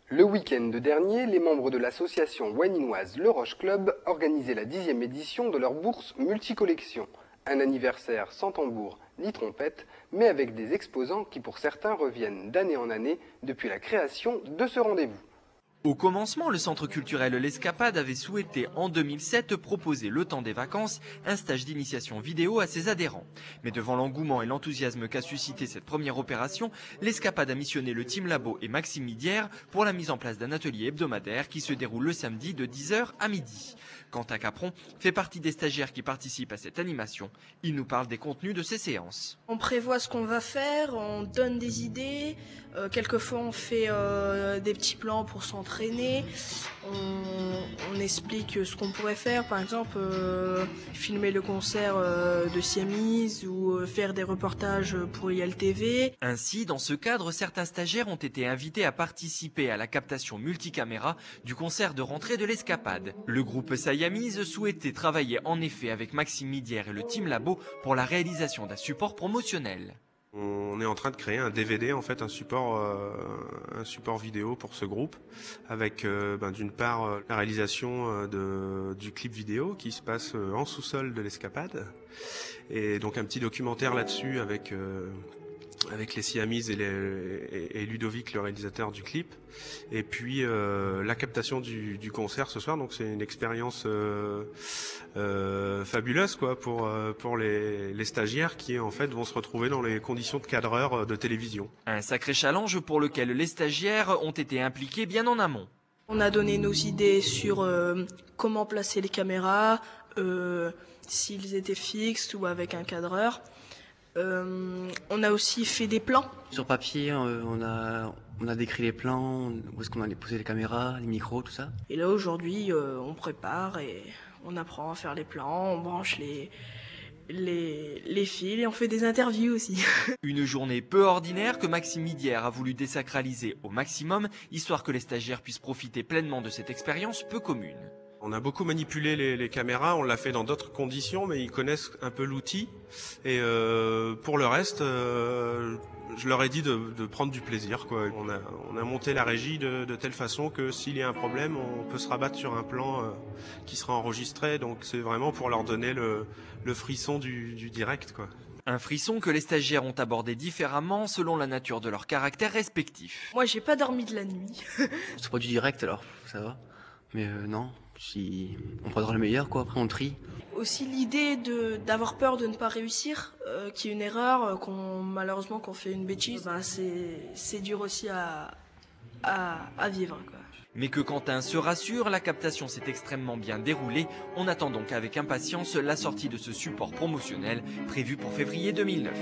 Le week-end dernier, les membres de l'association wanninoise Le Roche Club organisaient la 10e édition de leur bourse multicollection. Un anniversaire sans tambour ni trompette, mais avec des exposants qui pour certains reviennent d'année en année depuis la création de ce rendez-vous. Au commencement, le centre culturel L'Escapade avait souhaité en 2007 proposer le temps des vacances un stage d'initiation vidéo à ses adhérents. Mais devant l'engouement et l'enthousiasme qu'a suscité cette première opération, L'Escapade a missionné le Team Labo et Maxime Midière pour la mise en place d'un atelier hebdomadaire qui se déroule le samedi de 10h à midi. Quentin Capron fait partie des stagiaires qui participent à cette animation. Il nous parle des contenus de ces séances. On prévoit ce qu'on va faire, on donne des idées, quelquefois on fait des petits plans pour s'entraîner, on explique ce qu'on pourrait faire, par exemple filmer le concert de Siamese ou faire des reportages pour ILTV. Ainsi, dans ce cadre, certains stagiaires ont été invités à participer à la captation multicaméra du concert de rentrée de l'Escapade. Le groupe Siamese souhaitait travailler en effet avec Maxime Midière et le Team Labo pour la réalisation d'un support promotionnel. On est en train de créer un DVD, en fait, un support vidéo pour ce groupe, avec d'une part la réalisation du clip vidéo qui se passe en sous-sol de l'Escapade, et donc un petit documentaire là-dessus avec les Siamese et Ludovic, le réalisateur du clip, et puis la captation du concert ce soir. Donc c'est une expérience fabuleuse quoi pour les stagiaires qui en fait vont se retrouver dans les conditions de cadreur de télévision. Un sacré challenge pour lequel les stagiaires ont été impliqués bien en amont. On a donné nos idées sur comment placer les caméras, s'ils étaient fixes ou avec un cadreur. On a aussi fait des plans. Sur papier, on a décrit les plans, où est-ce qu'on allait poser les caméras, les micros, tout ça. Et là aujourd'hui, on prépare et on apprend à faire les plans, on branche les fils et on fait des interviews aussi. Une journée peu ordinaire que Maxime Midière a voulu désacraliser au maximum, histoire que les stagiaires puissent profiter pleinement de cette expérience peu commune. On a beaucoup manipulé les caméras, on l'a fait dans d'autres conditions, mais ils connaissent un peu l'outil. Et pour le reste, je leur ai dit de prendre du plaisir, quoi. On a monté la régie de telle façon que s'il y a un problème, on peut se rabattre sur un plan qui sera enregistré. Donc c'est vraiment pour leur donner le frisson du direct, quoi. Un frisson que les stagiaires ont abordé différemment selon la nature de leur caractère respectif. Moi j'ai pas dormi de la nuit. C'est pas du direct alors, ça va. Mais non, si on prendra le meilleur quoi, après on trie. Aussi l'idée d'avoir peur de ne pas réussir, qui est une erreur, malheureusement qu'on fait une bêtise, c'est dur aussi à vivre, quoi. Mais que Quentin se rassure, la captation s'est extrêmement bien déroulée. On attend donc avec impatience la sortie de ce support promotionnel prévu pour février 2009.